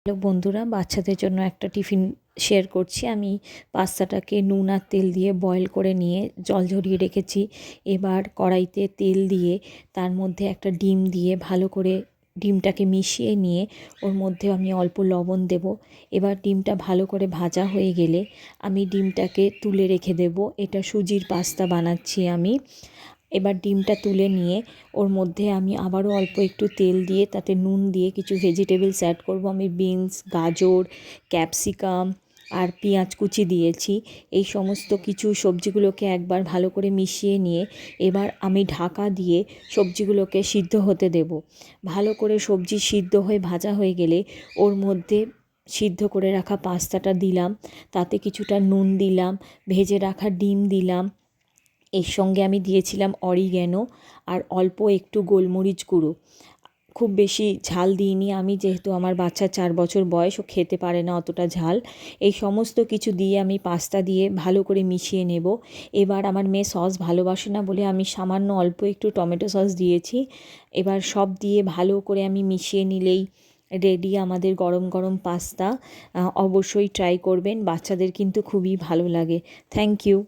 Hello বন্ধুরা, বাচ্চাদের জন্য একটা টিফিন শেয়ার করছি। আমি পাস্তাটাকে নুন আর তেল দিয়ে বয়েল করে নিয়ে জল ঝরিয়ে রেখেছি। এবার কড়াইতে তেল দিয়ে তার মধ্যে একটা ডিম দিয়ে ভালো করে ডিমটাকে মিশিয়ে নিয়ে ওর মধ্যে আমি অল্প লবণ দেব। এবার ডিমটা ভালো করে ভাজা হয়ে গেলে আমি ডিমটাকে তুলে রেখে দেব। এটা সুজির পাস্তা বানাচ্ছি আমি। এবার ডিমটা তুলে নিয়ে ওর মধ্যে আমি আবারও অল্প একটু তেল দিয়ে তাতে নুন দিয়ে কিছু ভেজিটেবলস অ্যাড করব। আমি বিনস, গাজর, ক্যাপসিকাম আর পেঁয়াজ কুচি দিয়েছি। এই সমস্ত কিছু সবজিগুলোকে একবার ভালো করে মিশিয়ে নিয়ে এবার আমি ঢাকা দিয়ে সবজিগুলোকে সিদ্ধ হতে দেব। ভালো করে সবজি সিদ্ধ হয়ে ভাজা হয়ে গেলে ওর মধ্যে সিদ্ধ করে রাখা পাস্তাটা দিলাম, তাতে কিছুটা নুন দিলাম, ভেজে রাখা ডিম দিলাম। এর সঙ্গে আমি দিয়েছিলাম অরিগ্যানো আর অল্প একটু গোলমরিচ গুঁড়ো। খুব বেশি ঝাল দিইনি আমি, যেহেতু আমার বাচ্চার 4 বছর বয়স, ও খেতে পারে না অতটা ঝাল। এই সমস্ত কিছু দিয়ে আমি পাস্তা দিয়ে ভালো করে মিশিয়ে নেব। এবার আমার মেয়ে সস ভালোবাসে না বলে আমি সামান্য অল্প একটু টমেটো সস দিয়েছি। এবার সব দিয়ে ভালো করে আমি মিশিয়ে নিলেই রেডি আমাদের গরম গরম পাস্তা। অবশ্যই ট্রাই করবেন, বাচ্চাদের কিন্তু খুবই ভালো লাগে। Thank you.